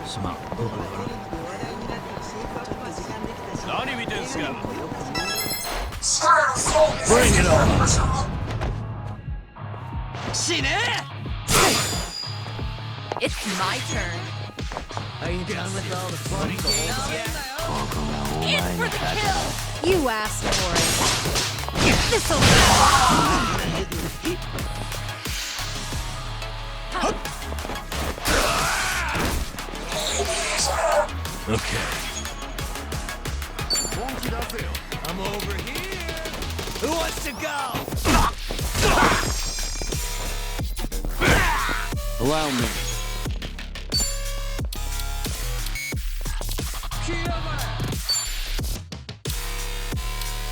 すまん、僕は何見てんすか。 Bring it on! 死ね。 It's my turn. Are you done with all the fun and games yet? In for the kill! You asked for it. This'll Okay. I'm over here. Who wants to go? Allow me.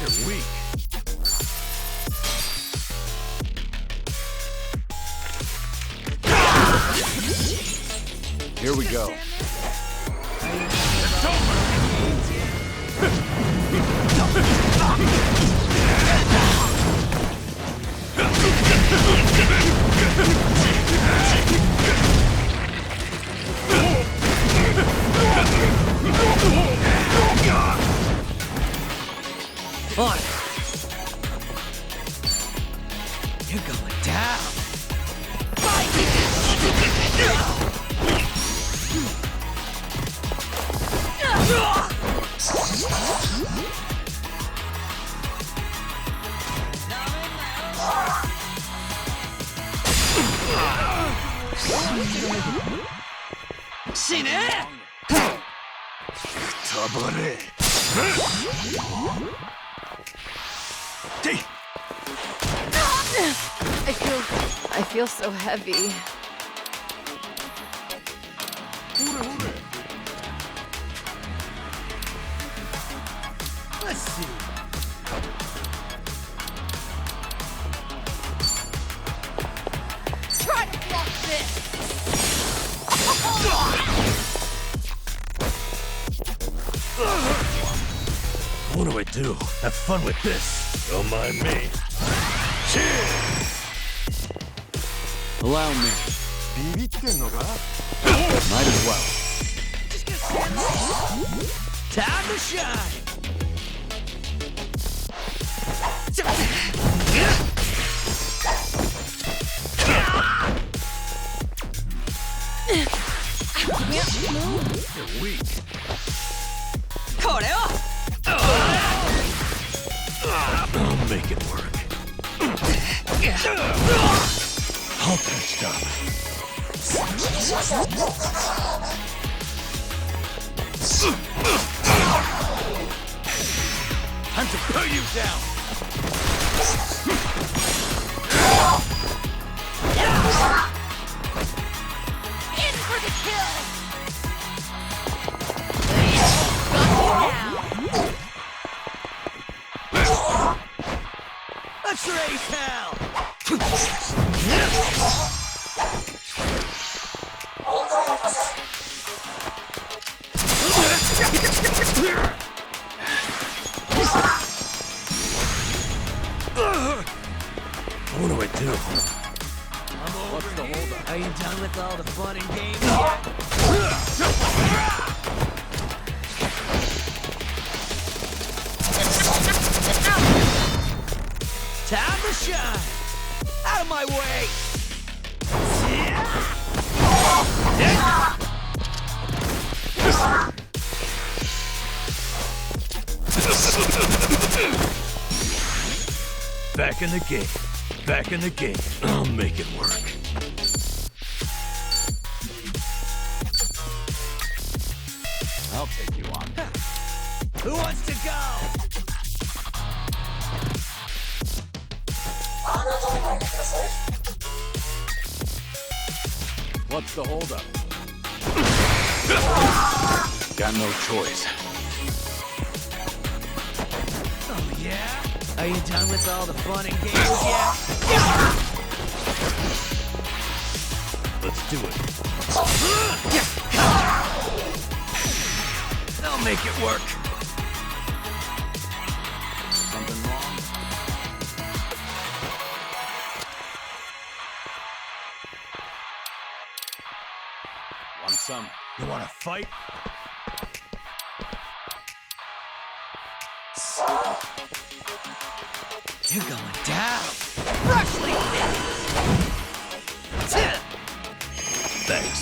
You're weak. Here we go. On. You're going down. I feel so heavy. Let's see. Try to block this! What do I do? Have fun with this. Don't mind me. Allow me. Might as well. Time to shine. You're weak. これを I'll make it work. All patched up. Time to put you down. In for the kill! Let's raise hell. What do I do? What's the holdup? Are you done with all the fun and games yet? Time to shine! Out of my way! Back in the game. Back in the game. I'll make it work. I'll take you on. Who wants to go? What's the holdup? Got no choice. Oh, yeah? Are you done with all the fun and games yet? Let's do it. I'll make it work. Something wrong? Want some? You want to fight? You're going down. Rush League! Thanks.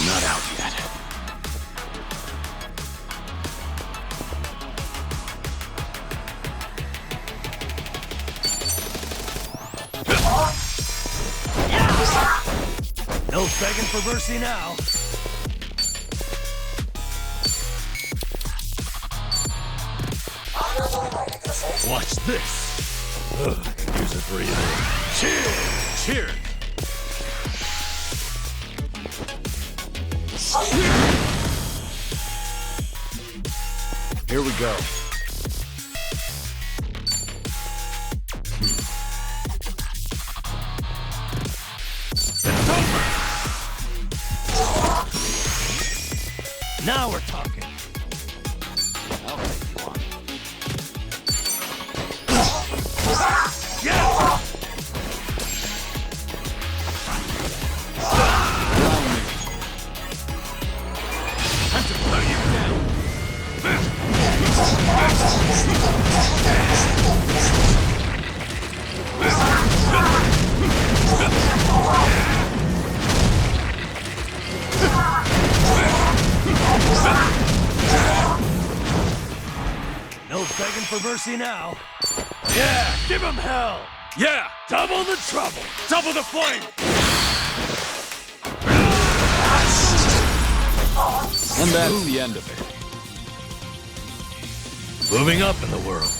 Not out yet. No begging for mercy now. Watch this. Ugh, I could use a breather. Cheers! Cheers! Here we go. It's over! Now we're talking. I'll take you on. Yeah! Allow me. Time to put you down. No begging for mercy now. Yeah, give him hell. Yeah, double the trouble, double the flame. And that's the end of it. Moving up in the world.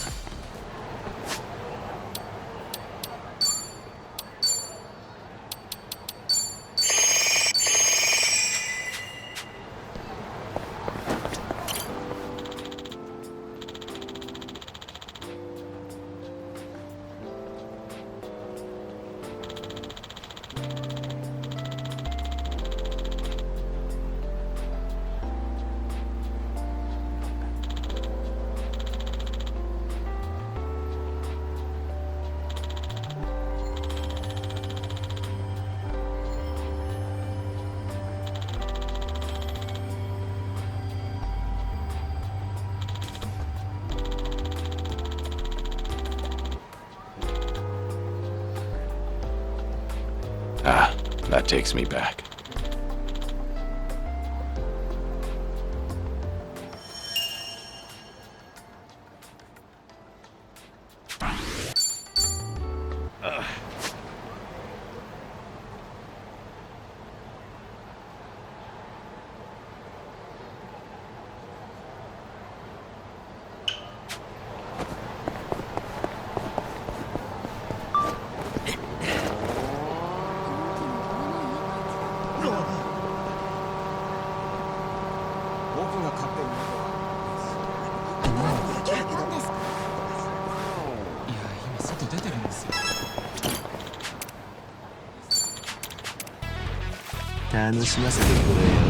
Ah, that takes me back.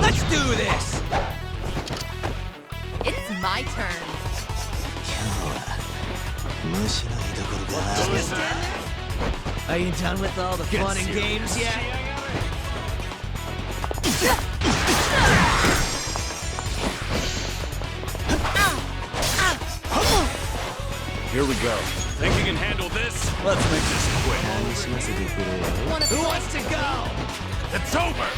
Let's do this! It's my turn. Are you done with all the fun and games yet? Here we go. Think you can handle this? Let's make this quick. Who wants to go? It's over!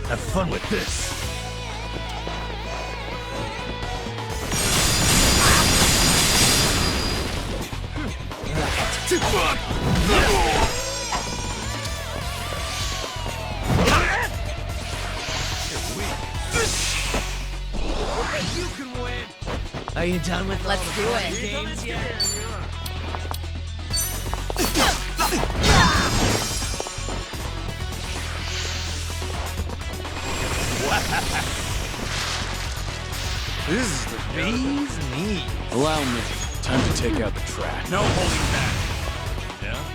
Have fun with this. You can win! Are you done with Let's all the do fun it. and games yet? This is the bee's knees. Allow me. Time to take out the trash. No holding back. Yeah?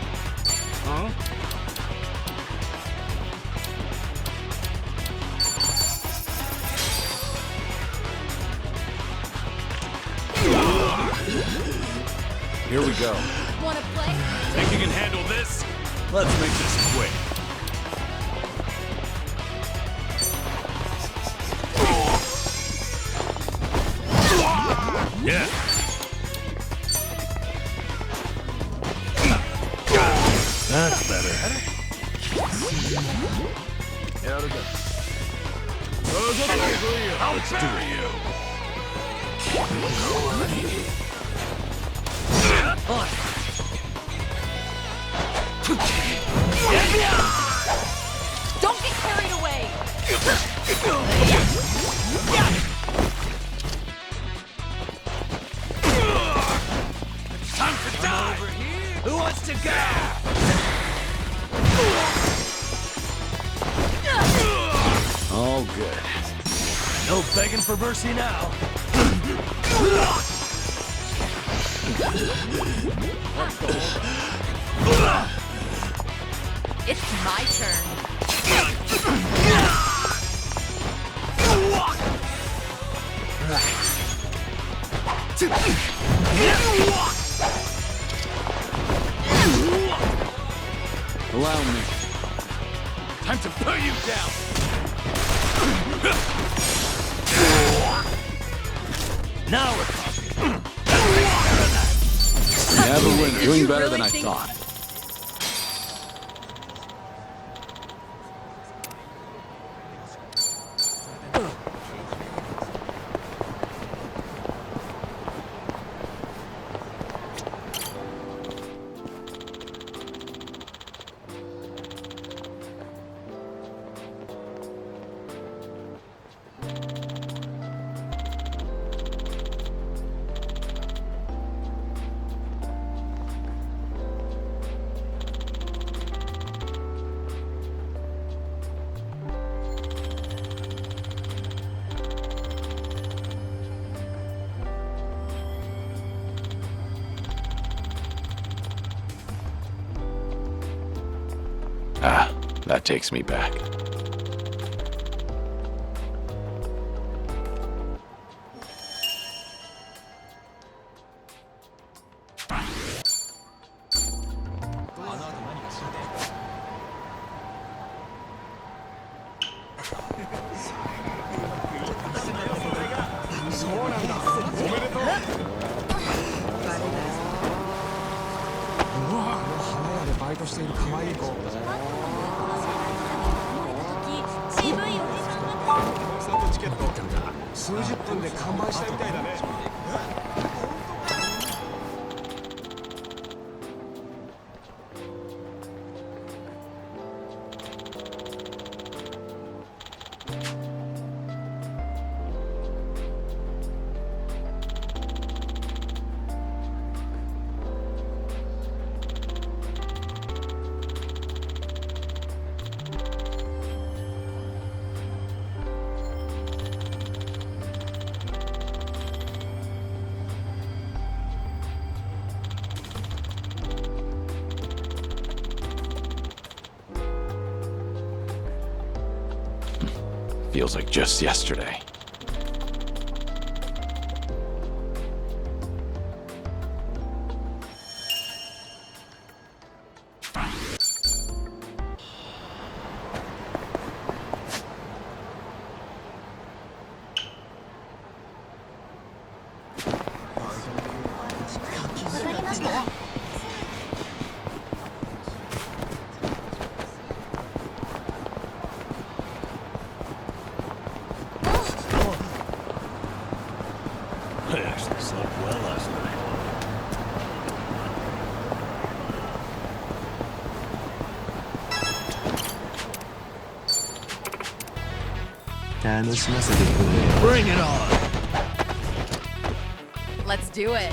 Here we go. Wanna play? Think you can handle this? Let's make this quick. Yeah. That's better. How dare you? Don't get carried away! Time to die! Who wants to go? All good. No begging for mercy now. It's my turn. Allow me. Time to put you down. Now we're talking. We have a winner. Doing you better really than I think- thought. Ah, that takes me back. Feels like just yesterday. I actually slept well last night. 楽しませてくれ。 Bring it on! Let's do it.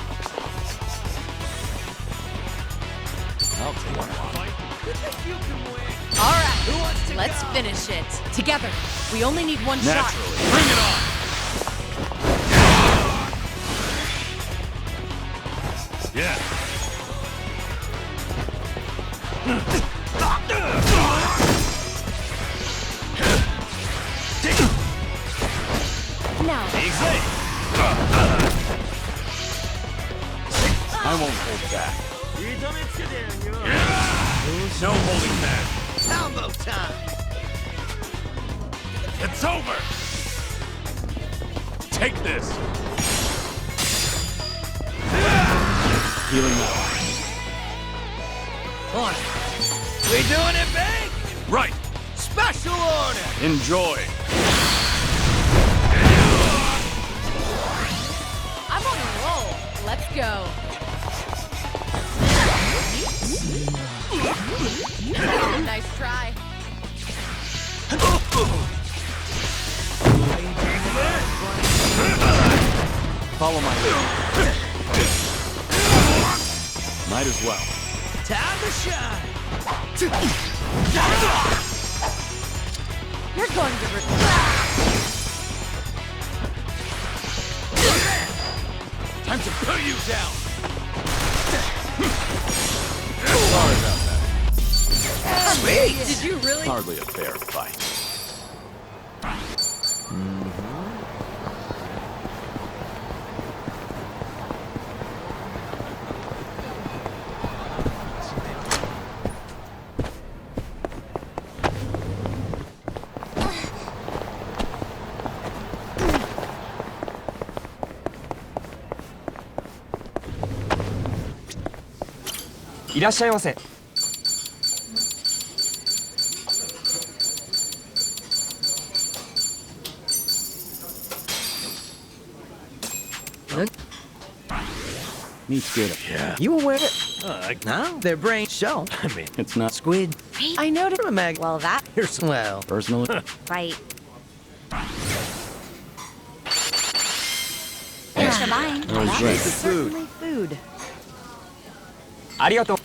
I'll take one. All right, let's finish it. Together. We only need one shot. Naturally. Bring it on! Yeah. Now. Easy. I won't hold back. No holding back. Combo time! It's over. Take this. Healing now. On it! We doing it big? Right. Special order! Enjoy. I'm on a roll. Let's go. Nice try. Follow my lead. Might as well. Time to shine! You're going to regret. Time to put you down. Sorry about that. Sweet! Did you really? Hardly a fair fight. Meat's good. Yeah. You aware? No, their brain show. I mean, It's not Squid. I noticed a mag. Well, that Here's well. personally. right. Thanks for buying. Always That right. is certainly food. ありがとう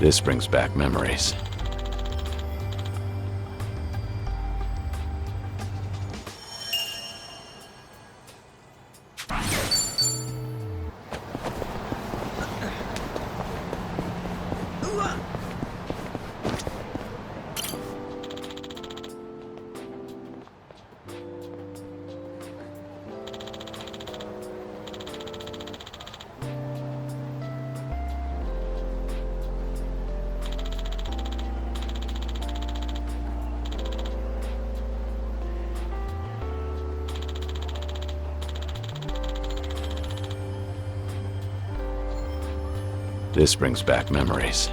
This brings back memories. This brings back memories.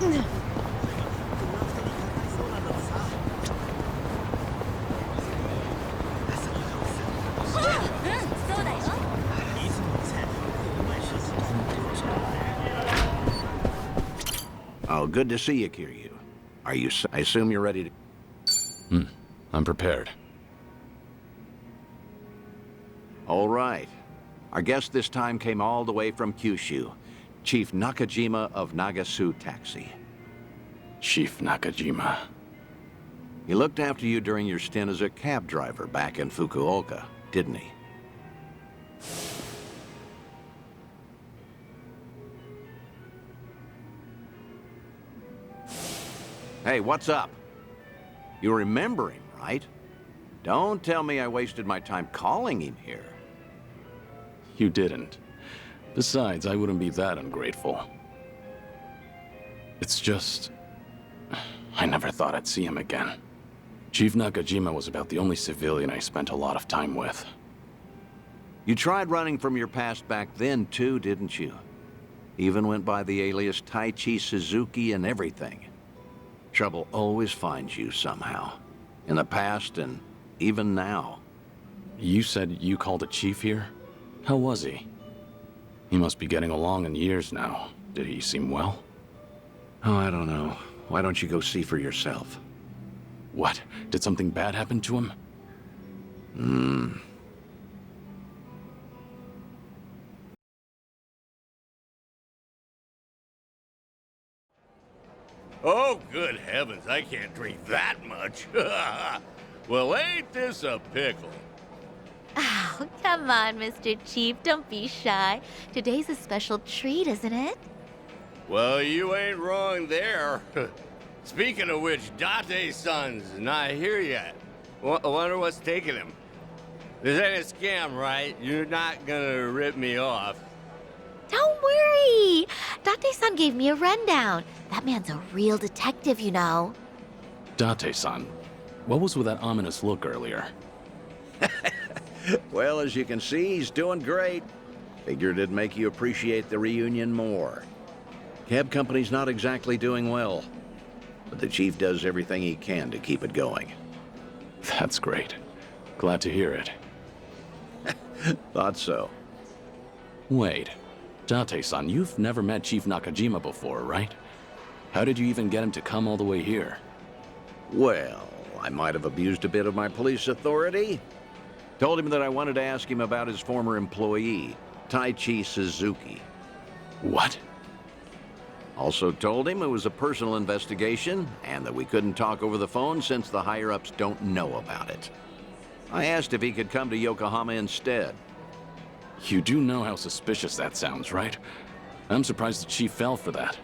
Oh, good to see you, Kiryu. I assume you're ready to... I'm prepared. All right. Our guest this time came all the way from Kyushu. Chief Nakajima of Nagasu Taxi. Chief Nakajima. He looked after you during your stint as a cab driver back in Fukuoka, didn't he? Hey, what's up? You remember him, right? Don't tell me I wasted my time calling him here. You didn't. Besides, I wouldn't be that ungrateful. It's just... I never thought I'd see him again. Chief Nakajima was about the only civilian I spent a lot of time with. You tried running from your past back then, too, didn't you? Even went by the alias Taichi Suzuki and everything. Trouble always finds you somehow. In the past and even now. You said you called a chief here? How was he? He must be getting along in years now. Did he seem well? Oh, I don't know. Why don't you go see for yourself? What? Did something bad happen to him? Oh, good heavens, I can't drink that much. Well, ain't this a pickle? Oh, come on, Mr. Chief. Don't be shy. Today's a special treat, isn't it? Well, you ain't wrong there. Speaking of which, Date-san's not here yet. Wonder what's taking him. This ain't a scam, right? You're not gonna rip me off. Don't worry. Date-san gave me a rundown. That man's a real detective, you know. Date-san, what was with that ominous look earlier? Well, as you can see, he's doing great. Figured it'd make you appreciate the reunion more. Cab company's not exactly doing well, but the chief does everything he can to keep it going. That's great. Glad to hear it. Thought so. Wait, Date-san, you've never met Chief Nakajima before, right? How did you even get him to come all the way here? Well, I might have abused a bit of my police authority. Told him that I wanted to ask him about his former employee, Taichi Suzuki. What? Also told him it was a personal investigation and that we couldn't talk over the phone since the higher-ups don't know about it. I asked if he could come to Yokohama instead. You do know how suspicious that sounds, right? I'm surprised the chief fell for that.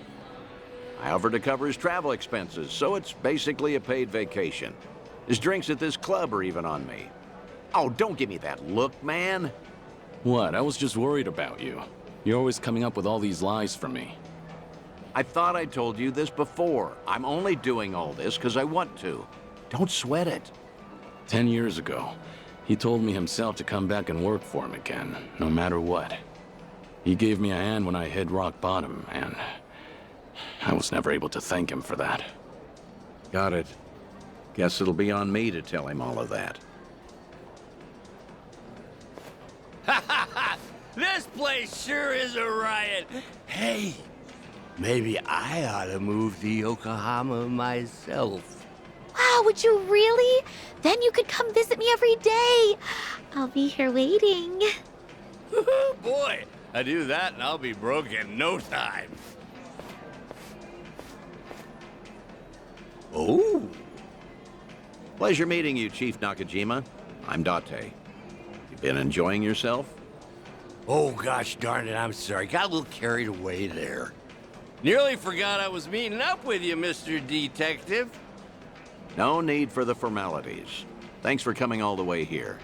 I offered to cover his travel expenses, so it's basically a paid vacation. His drinks at this club are even on me. Oh, don't give me that look, man. What? I was just worried about you. You're always coming up with all these lies for me. I thought I told you this before. I'm only doing all this because I want to. Don't sweat it. 10 years ago, he told me himself to come back and work for him again, no matter what. He gave me a hand when I hit rock bottom, and I was never able to thank him for that. Got it. Guess it'll be on me to tell him all of that. This place sure is a riot. Hey, maybe I ought to move to Yokohama myself. Wow, would you really? Then you could come visit me every day. I'll be here waiting. Boy, I do that and I'll be broke in no time. Oh. Pleasure meeting you, Chief Nakajima. I'm Date. You been enjoying yourself? Oh, gosh darn it, I'm sorry. Got a little carried away there. Nearly forgot I was meeting up with you, Mr. Detective. No need for the formalities. Thanks for coming all the way here.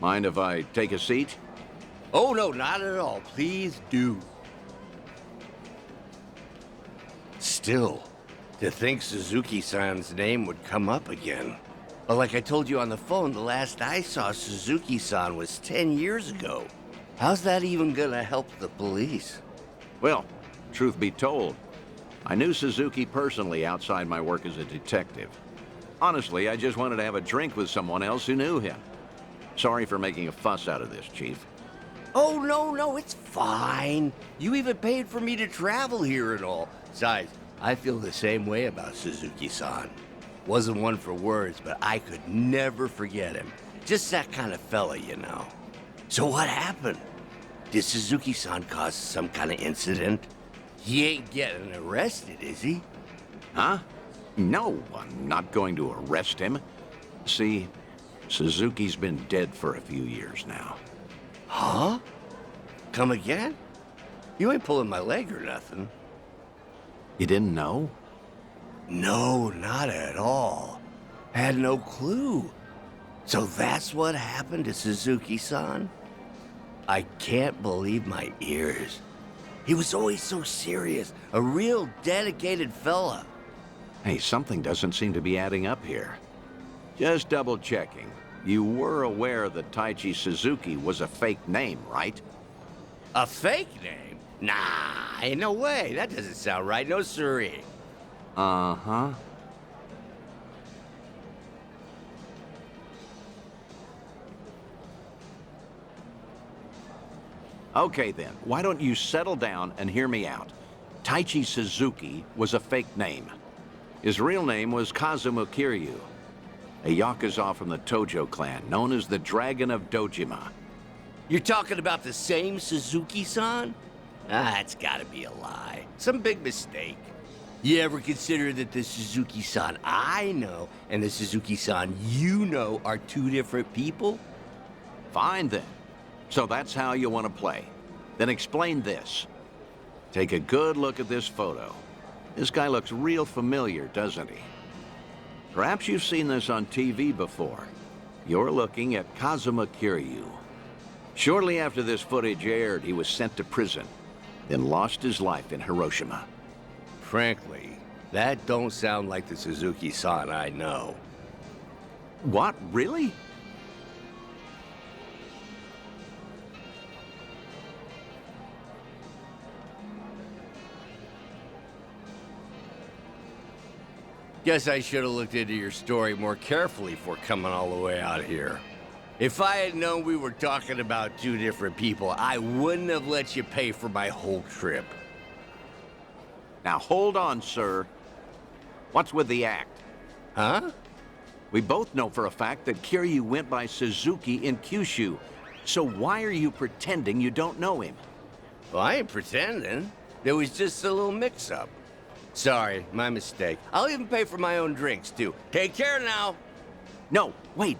Mind if I take a seat? Oh, no, not at all. Please do. Still, to think Suzuki-san's name would come up again. But like I told you on the phone, the last I saw Suzuki-san was 10 years ago. How's that even gonna help the police? Well, truth be told, I knew Suzuki personally outside my work as a detective. Honestly, I just wanted to have a drink with someone else who knew him. Sorry for making a fuss out of this, Chief. Oh, no, it's fine. You even paid for me to travel here and all. Besides, I feel the same way about Suzuki-san. Wasn't one for words, but I could never forget him. Just that kind of fella, you know. So what happened? Did Suzuki-san cause some kind of incident? He ain't getting arrested, is he? Huh? No, I'm not going to arrest him. See, Suzuki's been dead for a few years now. Huh? Come again? You ain't pulling my leg or nothing. You didn't know? No, not at all. Had no clue. So that's what happened to Suzuki-san? I can't believe my ears. He was always so serious, a real dedicated fella. Hey, something doesn't seem to be adding up here. Just double checking. You were aware that Taichi Suzuki was a fake name, right? A fake name? Nah, ain't no way. That doesn't sound right. No siree. Uh-huh. Okay then, why don't you settle down and hear me out? Taichi Suzuki was a fake name. His real name was Kazuma Kiryu, a Yakuza from the Tojo clan, known as the Dragon of Dojima. You're talking about the same Suzuki-san? Ah, it's gotta be a lie. Some big mistake. You ever consider that the Suzuki-san I know and the Suzuki-san you know are two different people? Fine then. So that's how you want to play. Then explain this. Take a good look at this photo. This guy looks real familiar, doesn't he? Perhaps you've seen this on TV before. You're looking at Kazuma Kiryu. Shortly after this footage aired, he was sent to prison, then lost his life in Hiroshima. Frankly, that don't sound like the Suzuki-san I know. What? Really? Guess I should have looked into your story more carefully before coming all the way out here. If I had known we were talking about two different people, I wouldn't have let you pay for my whole trip. Now hold on, sir. What's with the act? Huh? We both know for a fact that Kiryu went by Suzuki in Kyushu. So why are you pretending you don't know him? Well, I ain't pretending. There was just a little mix-up. Sorry, my mistake. I'll even pay for my own drinks, too. Take care now. No, wait.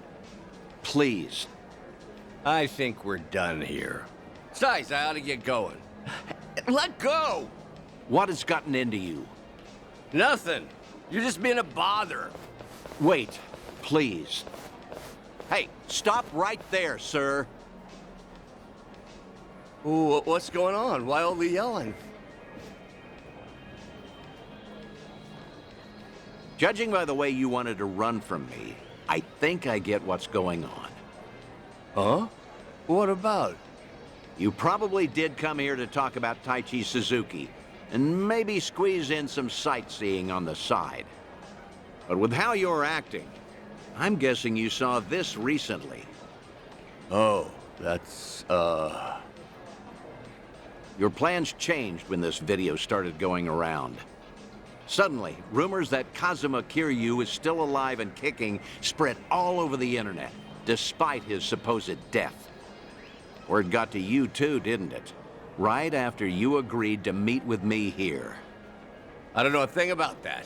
Please. I think we're done here. Besides, I ought to get going. Let go! What has gotten into you? Nothing. You're just being a bother. Wait, please. Hey, stop right there, sir. Ooh, what's going on? Why all the yelling? Judging by the way you wanted to run from me, I think I get what's going on. Huh? What about? You probably did come here to talk about Taichi Suzuki, and maybe squeeze in some sightseeing on the side. But with how you're acting, I'm guessing you saw this recently. Oh, that's, Your plans changed when this video started going around. Suddenly, rumors that Kazuma Kiryu is still alive and kicking spread all over the internet, despite his supposed death. Word got to you too, didn't it? Right after you agreed to meet with me here. I don't know a thing about that.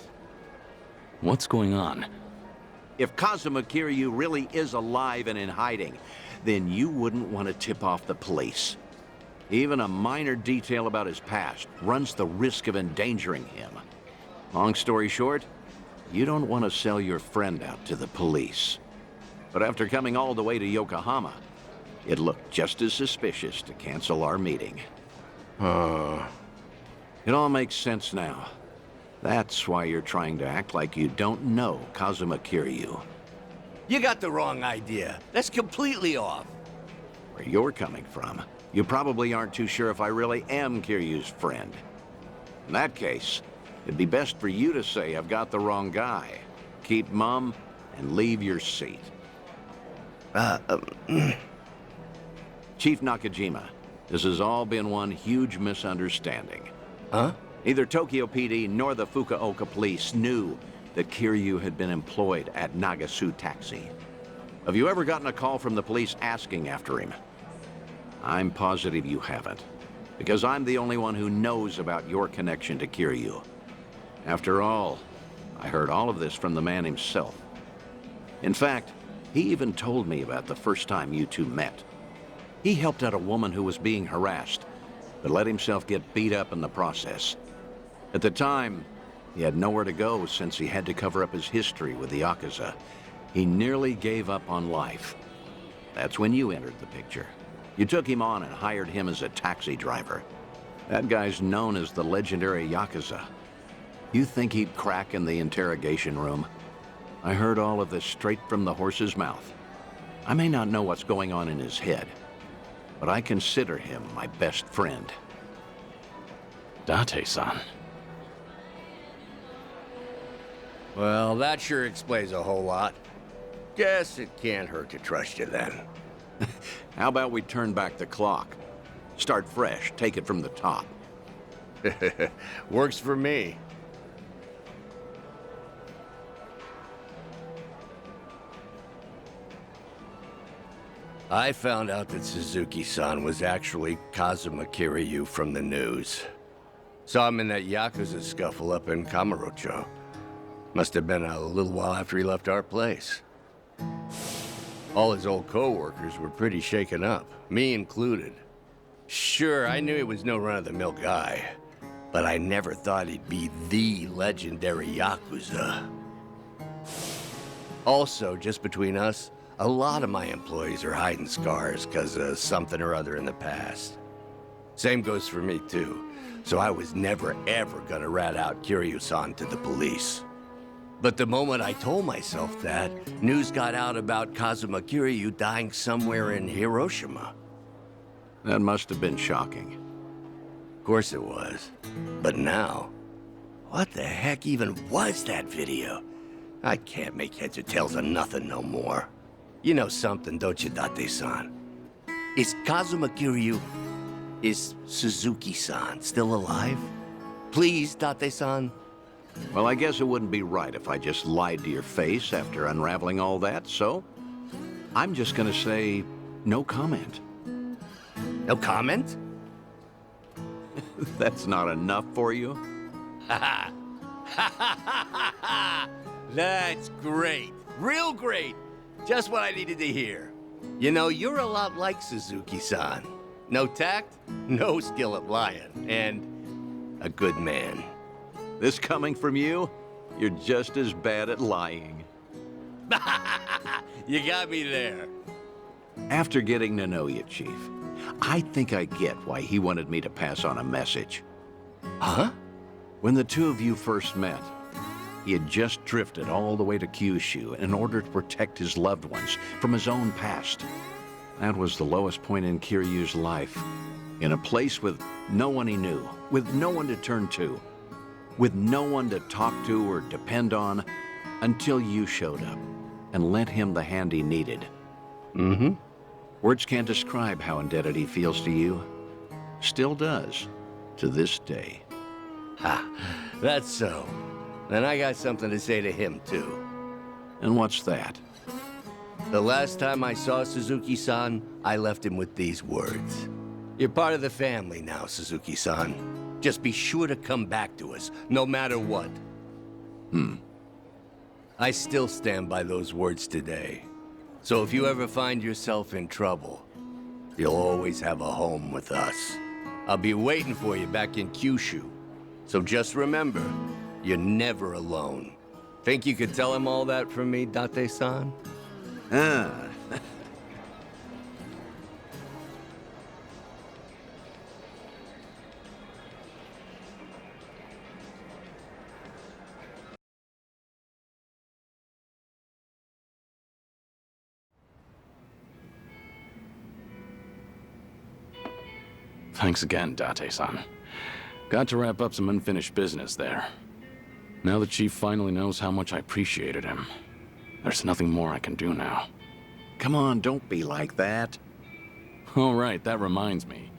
What's going on? If Kazuma Kiryu really is alive and in hiding, then you wouldn't want to tip off the police. Even a minor detail about his past runs the risk of endangering him. Long story short, you don't want to sell your friend out to the police. But after coming all the way to Yokohama, it looked just as suspicious to cancel our meeting. It all makes sense now. That's why you're trying to act like you don't know Kazuma Kiryu. You got the wrong idea. That's completely off. Where you're coming from, you probably aren't too sure if I really am Kiryu's friend. In that case, It'd be best for you to say I've got the wrong guy. Keep mum and leave your seat. Chief Nakajima, this has all been one huge misunderstanding. Huh? Neither Tokyo PD nor the Fukuoka police knew that Kiryu had been employed at Nagasu Taxi. Have you ever gotten a call from the police asking after him? I'm positive you haven't, because I'm the only one who knows about your connection to Kiryu. After all, I heard all of this from the man himself. In fact, he even told me about the first time you two met. He helped out a woman who was being harassed, but let himself get beat up in the process. At the time, he had nowhere to go since he had to cover up his history with the Yakuza. He nearly gave up on life. That's when you entered the picture. You took him on and hired him as a taxi driver. That guy's known as the legendary Yakuza. You think he'd crack in the interrogation room? I heard all of this straight from the horse's mouth. I may not know what's going on in his head, but I consider him my best friend. Date-san. Well, that sure explains a whole lot. Guess it can't hurt to trust you then. How about we turn back the clock? Start fresh, take it from the top. Works for me. I found out that Suzuki-san was actually Kazuma Kiryu from the news. Saw him in that Yakuza scuffle up in Kamurocho. Must have been a little while after he left our place. All his old co-workers were pretty shaken up, me included. Sure, I knew he was no run-of-the-mill guy, but I never thought he'd be the legendary Yakuza. Also, just between us, a lot of my employees are hiding scars because of something or other in the past. Same goes for me, too. So I was never, ever gonna rat out Kiryu-san to the police. But the moment I told myself that, news got out about Kazuma Kiryu dying somewhere in Hiroshima. That must have been shocking. Of course it was. But now, what the heck even was that video? I can't make heads or tails of nothing no more. You know something, don't you, Date-san? Is Kazuma Kiryu... is Suzuki-san still alive? Please, Date-san? Well, I guess it wouldn't be right if I just lied to your face after unraveling all that, so... I'm just gonna say no comment. No comment? That's not enough for you? That's great. Real great. Just what I needed to hear. You know, you're a lot like Suzuki-san. No tact, no skill at lying, and a good man. This coming from you? You're just as bad at lying. You got me there. After getting to know you, Chief, I think I get why he wanted me to pass on a message. Huh? When the two of you first met, he had just drifted all the way to Kyushu in order to protect his loved ones from his own past. That was the lowest point in Kiryu's life. In a place with no one he knew, with no one to turn to, with no one to talk to or depend on, until you showed up and lent him the hand he needed. Mm-hmm. Words can't describe how indebted he feels to you. Still does, to this day. Ha, that's so. Then I got something to say to him, too. And what's that? The last time I saw Suzuki-san, I left him with these words. You're part of the family now, Suzuki-san. Just be sure to come back to us, no matter what. I still stand by those words today. So if you ever find yourself in trouble, you'll always have a home with us. I'll be waiting for you back in Kyushu. So just remember, you're never alone. Think you could tell him all that from me, Date-san? Ah. Thanks again, Date-san. Got to wrap up some unfinished business there. Now the Chief finally knows how much I appreciated him. There's nothing more I can do now. Come on, don't be like that. All right, that reminds me.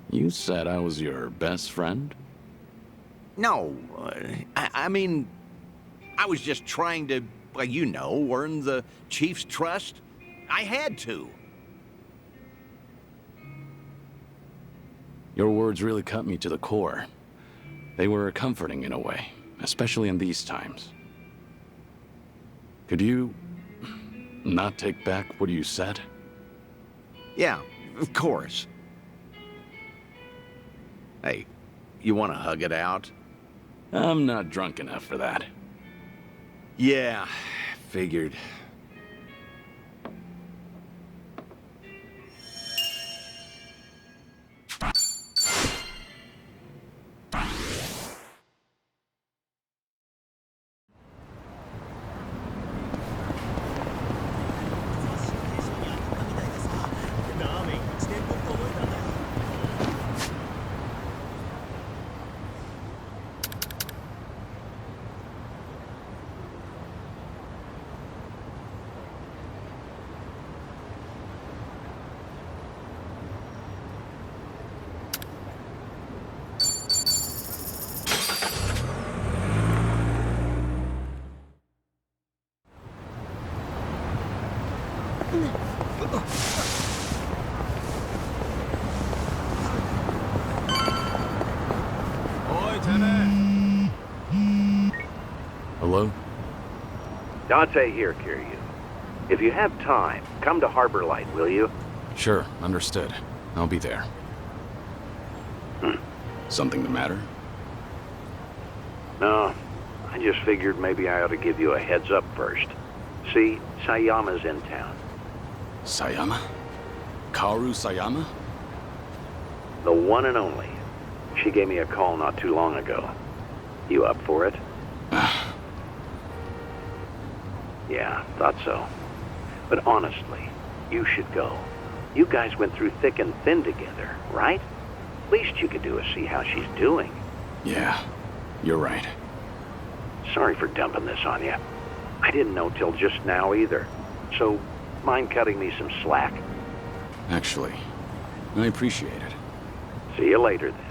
You said I was your best friend? No, I mean, I was just trying to, well, you know, earn the Chief's trust. I had to. Your words really cut me to the core. They were comforting in a way, especially in these times. Could you not take back what you said? Yeah, of course. Hey, you want to hug it out? I'm not drunk enough for that. Yeah, figured. Hello? Dante here, Kiryu. If you have time, come to Harbor Light, will you? Sure, understood. I'll be there. Something the matter? No, I just figured maybe I ought to give you a heads up first. See, Sayama's in town. Sayama? Kaoru Sayama? The one and only. She gave me a call not too long ago. You up for it? Yeah, thought so. But honestly, you should go. You guys went through thick and thin together, right? Least you could do is see how she's doing. Yeah, you're right. Sorry for dumping this on you. I didn't know till just now either. So, mind cutting me some slack? Actually, I appreciate it. See you later then.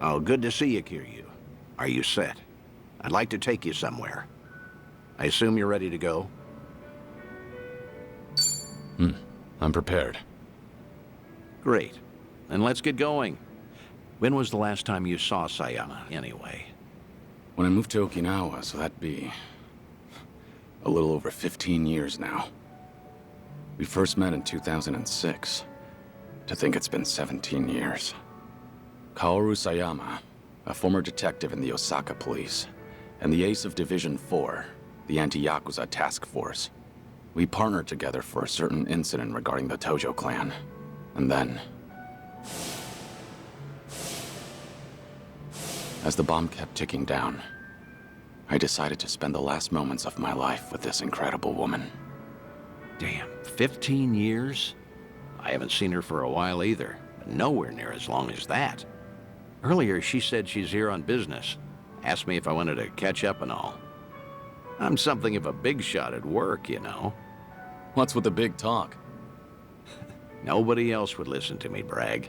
Oh, good to see you, Kiryu. Are you set? I'd like to take you somewhere. I assume you're ready to go? I'm prepared. Great. Then let's get going. When was the last time you saw Sayama, anyway? When I moved to Okinawa, so that'd be a little over 15 years now. We first met in 2006. To think it's been 17 years. Kaoru Sayama, a former detective in the Osaka police, and the ace of Division 4, the anti-Yakuza task force. We partnered together for a certain incident regarding the Tojo clan. And then, as the bomb kept ticking down, I decided to spend the last moments of my life with this incredible woman. Damn, 15 years? I haven't seen her for a while either, but nowhere near as long as that. Earlier, she said she's here on business. Asked me if I wanted to catch up and all. I'm something of a big shot at work, you know. What's with the big talk? Nobody else would listen to me brag.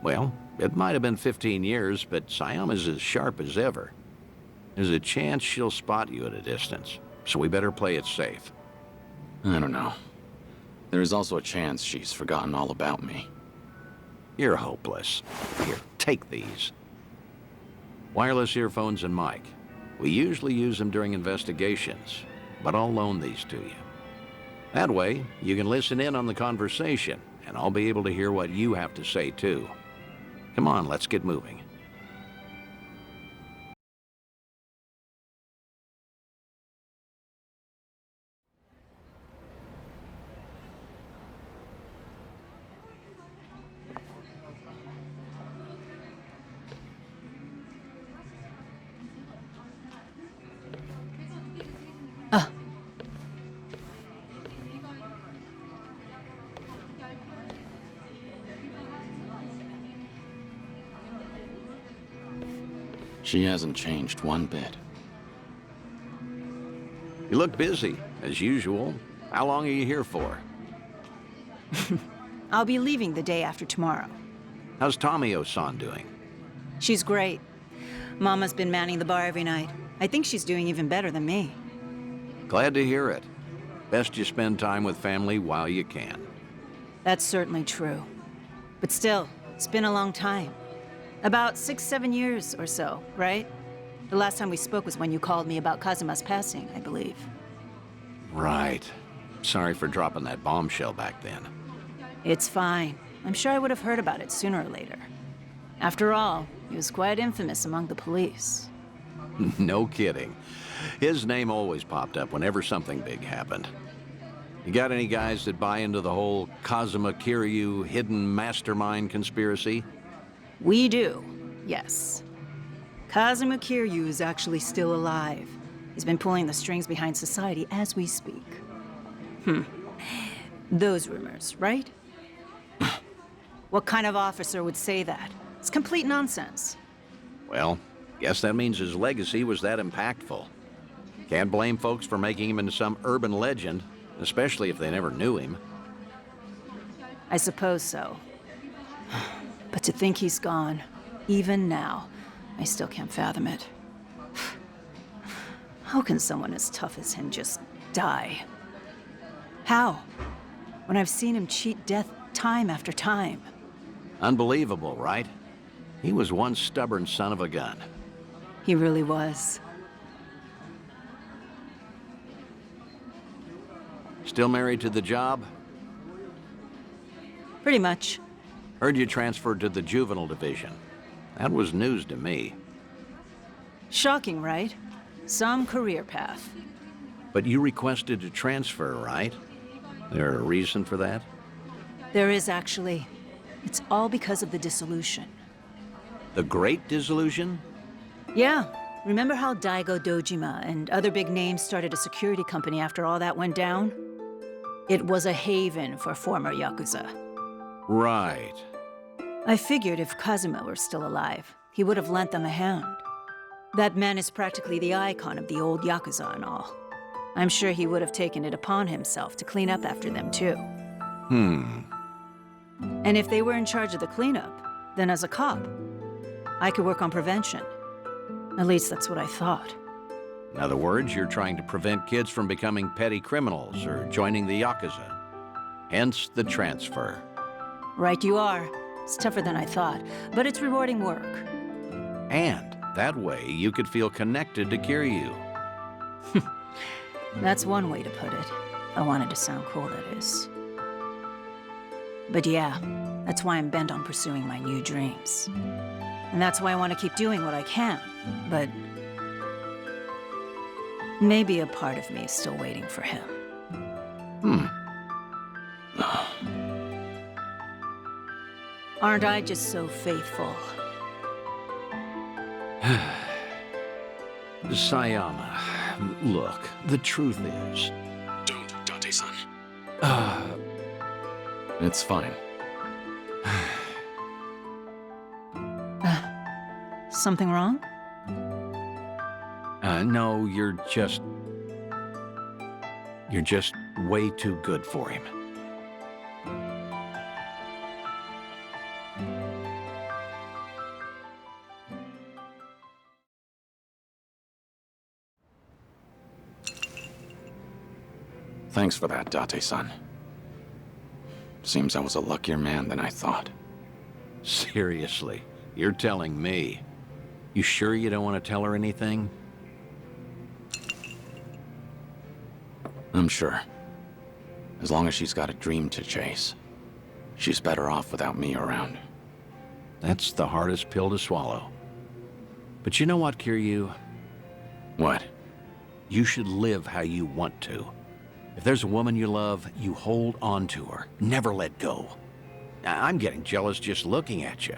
Well, it might have been 15 years, but Sayama's as sharp as ever. There's a chance she'll spot you at a distance, so we better play it safe. I don't know. There is also a chance she's forgotten all about me. You're hopeless. Here, take these. Wireless earphones and mic. We usually use them during investigations, but I'll loan these to you. That way, you can listen in on the conversation, and I'll be able to hear what you have to say, too. Come on, let's get moving. She hasn't changed one bit. You look busy, as usual. How long are you here for? I'll be leaving the day after tomorrow. How's Tomio-san doing? She's great. Mama's been manning the bar every night. I think she's doing even better than me. Glad to hear it. Best you spend time with family while you can. That's certainly true. But still, it's been a long time. About 6-7 years or so, right? The last time we spoke was when you called me about Kazuma's passing, I believe. Right. Sorry for dropping that bombshell back then. It's fine. I'm sure I would have heard about it sooner or later. After all, he was quite infamous among the police. No kidding. His name always popped up whenever something big happened. You got any guys that buy into the whole Kazuma Kiryu hidden mastermind conspiracy? We do, yes. Kazuma Kiryu is actually still alive. He's been pulling the strings behind society as we speak. Those rumors, right? What kind of officer would say that? It's complete nonsense. Well, guess that means his legacy was that impactful. Can't blame folks for making him into some urban legend, especially if they never knew him. I suppose so. But to think he's gone, even now, I still can't fathom it. How can someone as tough as him just die? How? When I've seen him cheat death time after time. Unbelievable, right? He was one stubborn son of a gun. He really was. Still married to the job? Pretty much. Heard you transferred to the juvenile division. That was news to me. Shocking, right? Some career path. But you requested to transfer, right? There a reason for that? There is actually. It's all because of the dissolution. The Great Dissolution? Yeah. Remember how Daigo Dojima and other big names started a security company after all that went down? It was a haven for former Yakuza. Right. I figured if Kazuma were still alive, he would have lent them a hand. That man is practically the icon of the old Yakuza and all. I'm sure he would have taken it upon himself to clean up after them too. And if they were in charge of the cleanup, then as a cop, I could work on prevention. At least that's what I thought. In other words, you're trying to prevent kids from becoming petty criminals or joining the Yakuza. Hence the transfer. Right you are. It's tougher than I thought, but it's rewarding work. And that way you could feel connected to Kiryu. That's one way to put it. I wanted to sound cool, that is. But yeah, that's why I'm bent on pursuing my new dreams. And that's why I want to keep doing what I can. But maybe a part of me is still waiting for him. Aren't I just so faithful? Sayama, look, the truth is... Don't, Date-san. It's fine. Something wrong? No, you're just way too good for him. Thanks for that, Date-san. Seems I was a luckier man than I thought. Seriously, you're telling me. You sure you don't want to tell her anything? I'm sure. As long as she's got a dream to chase. She's better off without me around. That's the hardest pill to swallow. But you know what, Kiryu? What? You should live how you want to. If there's a woman you love, you hold on to her. Never let go. I'm getting jealous just looking at you.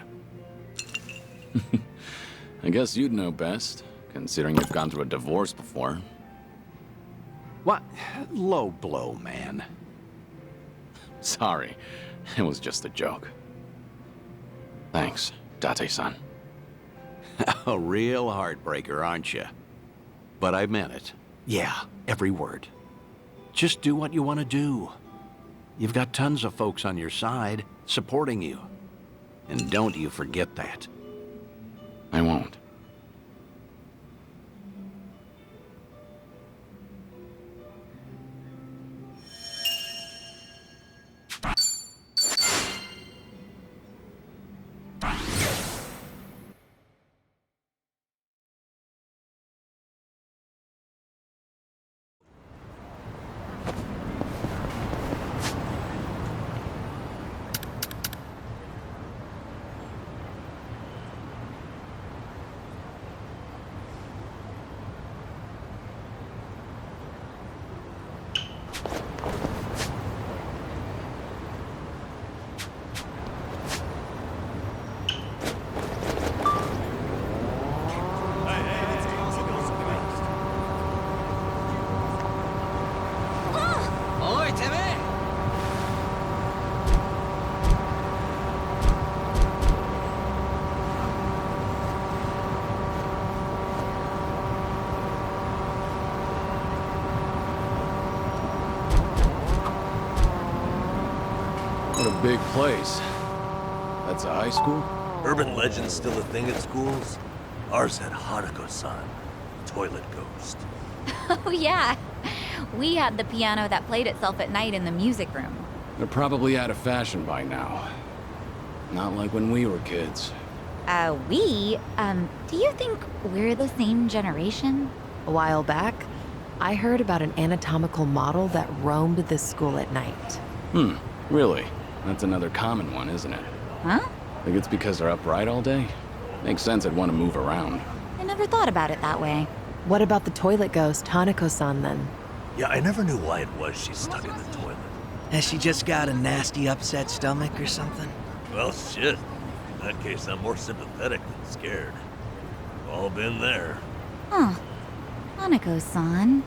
I guess you'd know best, considering you've gone through a divorce before. What? Low blow, man. Sorry, it was just a joke. Thanks, Date-san. A real heartbreaker, aren't you? But I meant it. Yeah, every word. Just do what you want to do. You've got tons of folks on your side, supporting you. And don't you forget that. I won't. Oi, Timmy! What a big place. That's a high school? Urban legends still a thing at schools? Ours had Hanako-san, toilet ghost. Oh, yeah. We had the piano that played itself at night in the music room. They're probably out of fashion by now. Not like when we were kids. Do you think we're the same generation? A while back, I heard about an anatomical model that roamed this school at night. Really? That's another common one, isn't it? Huh? Think it's because they're upright all day? Makes sense I'd want to move around. I never thought about it that way. What about the toilet ghost, Hanako-san, then? Yeah, I never knew why it was she stuck in the toilet. Has she just got a nasty upset stomach or something? Well, shit. In that case, I'm more sympathetic than scared. All been there. Huh. Hanako-san.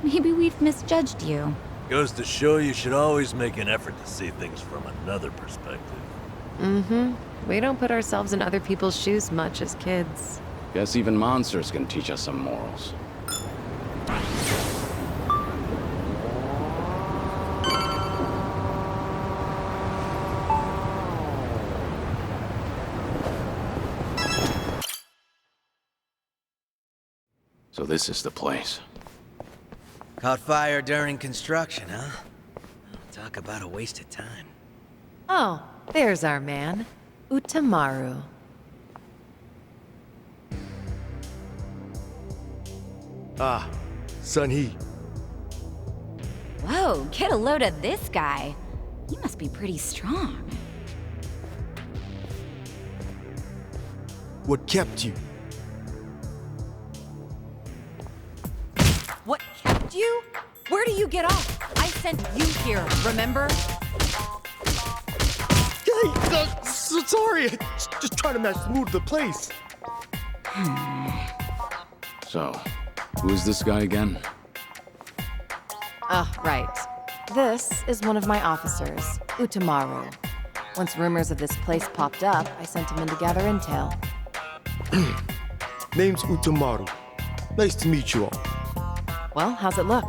Maybe we've misjudged you. Goes to show you should always make an effort to see things from another perspective. We don't put ourselves in other people's shoes much as kids. Guess even monsters can teach us some morals. So this is the place. Caught fire during construction, huh? Talk about a waste of time. Oh, there's our man, Utamaru. Ah, Sun-hee. Whoa, get a load of this guy. He must be pretty strong. What kept you? What kept you? Where do you get off? I sent you here, remember? Hey, so sorry. Just trying to match the mood of the place. So, who's this guy again? Right. This is one of my officers, Utamaru. Once rumors of this place popped up, I sent him in to gather intel. Name's Utamaru. Nice to meet you all. Well, how's it look?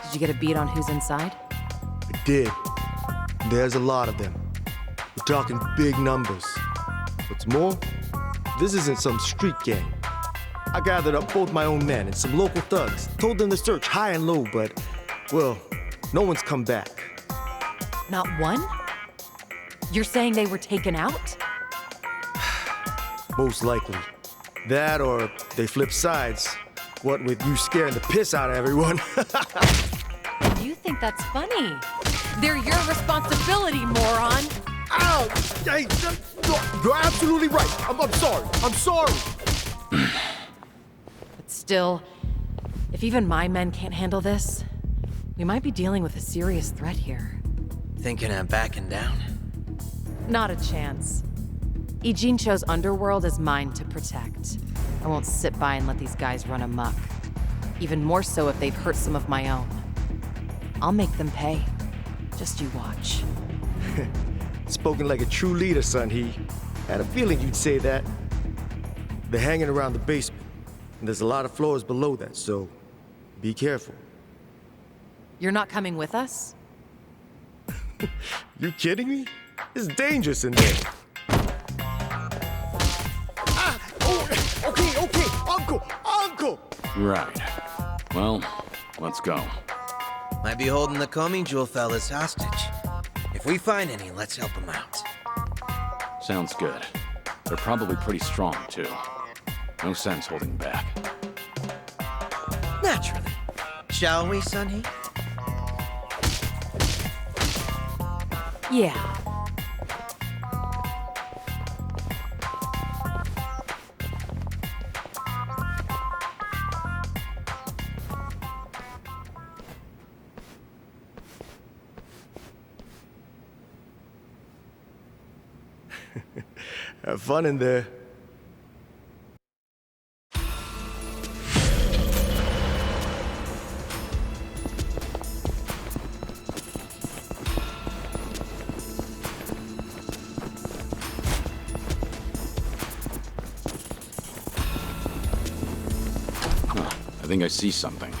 Did you get a beat on who's inside? I did. There's a lot of them. We're talking big numbers. What's more, this isn't some street gang. I gathered up both my own men and some local thugs, told them to search high and low, but, well, no one's come back. Not one? You're saying they were taken out? Most likely. That or they flip sides. What with you scaring the piss out of everyone. You think that's funny? They're your responsibility, moron! Ow! Hey, you're absolutely right. I'm sorry. I'm sorry. But still, if even my men can't handle this, we might be dealing with a serious threat here. Thinking I'm backing down? Not a chance. Ijincho's underworld is mine to protect. I won't sit by and let these guys run amok. Even more so if they've hurt some of my own. I'll make them pay. Just you watch. Spoken like a true leader, Sun-hee. Had a feeling you'd say that. They're hanging around the basement. And there's a lot of floors below that, so be careful. You're not coming with us? You kidding me? It's dangerous in there. Ah! Oh, okay, Uncle! Right. Well, let's go. Might be holding the Coming Jewel fellas hostage. If we find any, let's help them out. Sounds good. They're probably pretty strong, too. No sense holding back. Naturally. Shall we, Sunny? Yeah. Have fun in there. I think I see something.